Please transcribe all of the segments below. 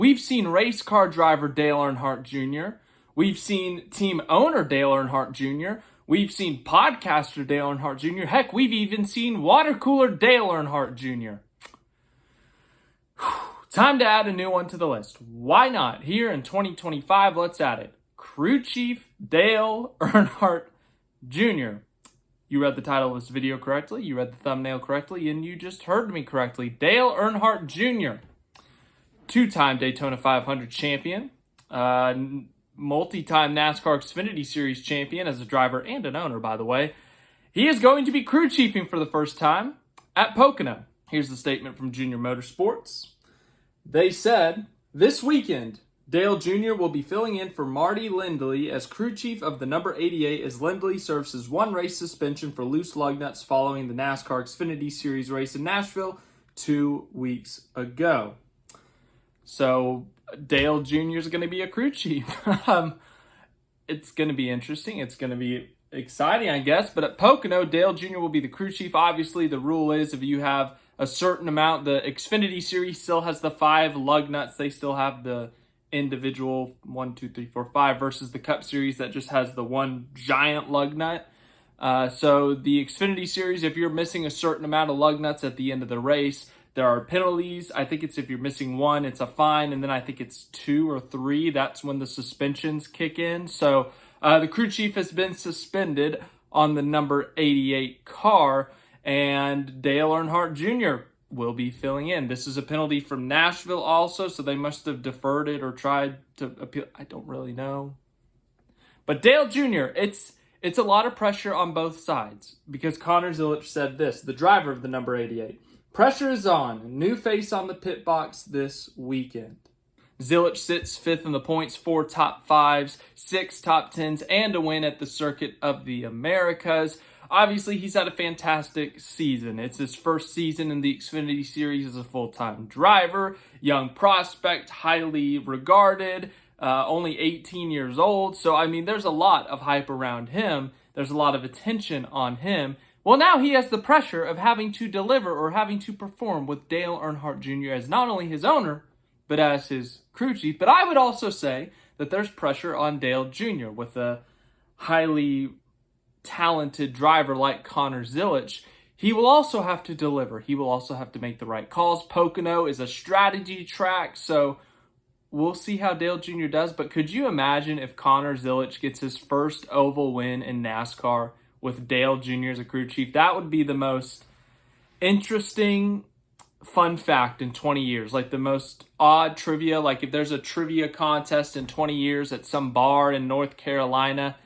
We've seen race car driver Dale Earnhardt Jr. We've seen team owner Dale Earnhardt Jr. We've seen podcaster Dale Earnhardt Jr. Heck, we've even seen water cooler Dale Earnhardt Jr. Time to add a new one to the list. Why not? Here in 2025, let's add it. Crew Chief Dale Earnhardt Jr. You read the title of this video correctly, you read the thumbnail correctly, and you just heard me correctly. Dale Earnhardt Jr., two-time Daytona 500 champion, multi-time NASCAR Xfinity Series champion as a driver and an owner, by the way. He is going to be crew chiefing for the first time at Pocono. Here's the statement from Junior Motorsports. They said, this weekend, Dale Jr. will be filling in for Marcy Lindley as crew chief of the number 88 as Lindley serves his one-race suspension for loose lug nuts following the NASCAR Xfinity Series race in Nashville 2 weeks ago. So Dale Jr. is going to be a crew chief. It's going to be interesting. It's going to be exciting, I guess. But at Pocono, Dale Jr. will be the crew chief. Obviously, the rule is if you have a certain amount, the Xfinity Series still has the 5 lug nuts. They still have the individual 1, 2, 3, 4, 5 versus the Cup Series that just has the one giant lug nut. So the Xfinity Series, if you're missing a certain amount of lug nuts at the end of the race, there are penalties. I think it's if you're missing 1, it's a fine. And then I think it's 2 or 3. That's when the suspensions kick in. So the crew chief has been suspended on the number 88 car. And Dale Earnhardt Jr. will be filling in. This is a penalty from Nashville also, so they must have deferred it or tried to appeal. I don't really know. But Dale Jr., it's a lot of pressure on both sides because Connor Zilisch said this, the driver of the number 88. Pressure is on. New face on the pit box this weekend. Zilisch sits 5th in the points, 4 top 5s, 6 top 10s, and a win at the Circuit of the Americas. Obviously, he's had a fantastic season. It's his first season in the Xfinity Series as a full-time driver, young prospect, highly regarded, only 18 years old. So, I mean, there's a lot of hype around him. There's a lot of attention on him. Well, now he has the pressure of having to deliver or having to perform with Dale Earnhardt Jr. as not only his owner, but as his crew chief. But I would also say that there's pressure on Dale Jr. with a highly talented driver like Connor Zilisch. He will also have to deliver. He will also have to make the right calls. Pocono is a strategy track, so we'll see how Dale Jr. does. But could you imagine if Connor Zilisch gets his first oval win in NASCAR with Dale Jr. as a crew chief? That would be the most interesting fun fact in 20 years. Like the most odd trivia. Like if there's a trivia contest in 20 years at some bar in North Carolina,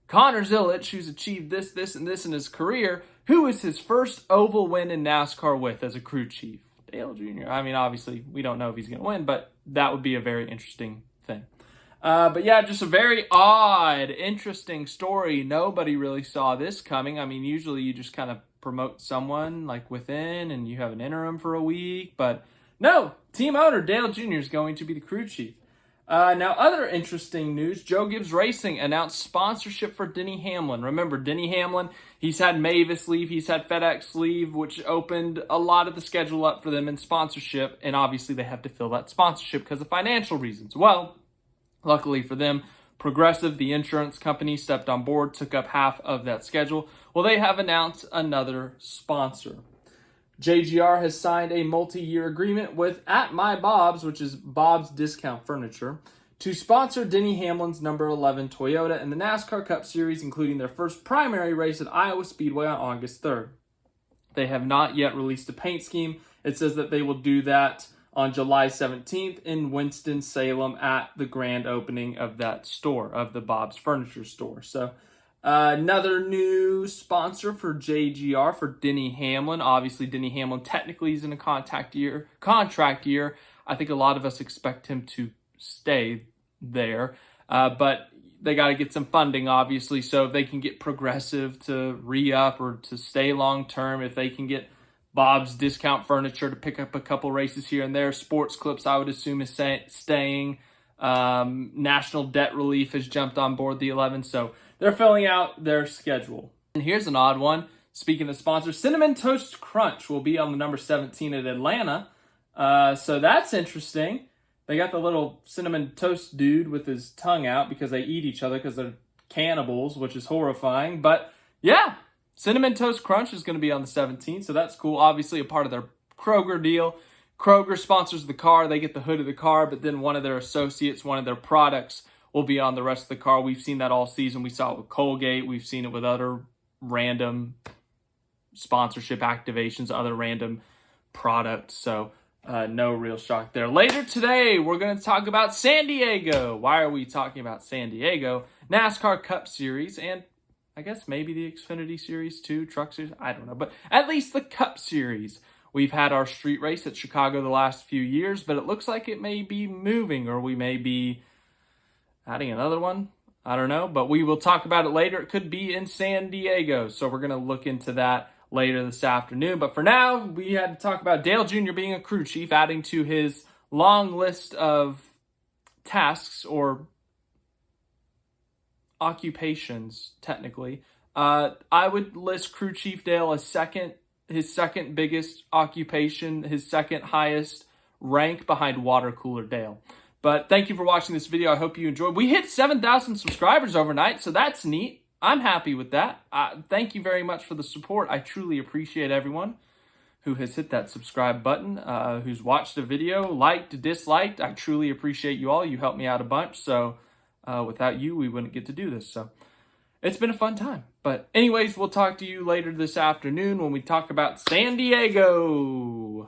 Connor Zilisch, who's achieved this, this, and this in his career, who is his first oval win in NASCAR with as a crew chief? Dale Jr. I mean, obviously, we don't know if he's going to win, but that would be a very interesting thing. But yeah, just a very odd, interesting story. Nobody really saw this coming. I mean, usually you just kind of promote someone like within and you have an interim for a week. But no, team owner Dale Jr. is going to be the crew chief. Now, other interesting news, Joe Gibbs Racing announced sponsorship for Denny Hamlin. Remember, Denny Hamlin, he's had Mavis leave, he's had FedEx leave, which opened a lot of the schedule up for them in sponsorship, and obviously they have to fill that sponsorship because of financial reasons. Well, luckily for them, Progressive, the insurance company, stepped on board, took up half of that schedule. Well, they have announced another sponsor. JGR has signed a multi-year agreement with At My Bob's, which is Bob's Discount Furniture, to sponsor Denny Hamlin's number 11 Toyota in the NASCAR Cup Series, including their first primary race at Iowa Speedway on August 3rd. They have not yet released a paint scheme. It says that they will do that on July 17th in Winston-Salem at the grand opening of that store, of the Bob's Furniture store. So another new sponsor for JGR for Denny Hamlin. Obviously, Denny Hamlin technically is in a contract year. I think a lot of us expect him to stay there, but they got to get some funding, obviously. So if they can get Progressive to re-up or to stay long-term, if they can get Bob's Discount Furniture to pick up a couple races here and there, Sports Clips, I would assume, is staying. National Debt Relief has jumped on board the 11, so they're filling out their schedule. And here's an odd one. Speaking of sponsors, Cinnamon Toast Crunch will be on the number 17 at Atlanta. So that's interesting. They got the little cinnamon toast dude with his tongue out because they eat each other because they're cannibals, which is horrifying. But yeah, Cinnamon Toast Crunch is going to be on the 17th, so that's cool. Obviously a part of their Kroger deal. Kroger sponsors the car. They get the hood of the car, but then one of their associates, one of their products will be on the rest of the car. We've seen that all season. We saw it with Colgate. We've seen it with other random sponsorship activations, other random products. So no real shock there. Later today, we're going to talk about San Diego. Why are we talking about San Diego? NASCAR Cup Series, and I guess maybe the Xfinity Series too, Truck Series, I don't know. But at least the Cup Series. We've had our street race at Chicago the last few years, but it looks like it may be moving, or we may be adding another one. I don't know, but we will talk about it later. It could be in San Diego, so we're going to look into that later this afternoon. But for now, we had to talk about Dale Jr. being a crew chief, adding to his long list of tasks or occupations, technically. I would list crew chief Dale as his second biggest occupation, his second highest rank behind water cooler Dale. But thank you for watching this video. I hope you enjoyed. We hit 7,000 subscribers overnight, so that's neat. I'm happy with that. Thank you very much for the support. I truly appreciate everyone who has hit that subscribe button, who's watched the video, liked, disliked. I truly appreciate you all. You helped me out a bunch, so without you, we wouldn't get to do this. So it's been a fun time. But anyways, we'll talk to you later this afternoon when we talk about San Diego.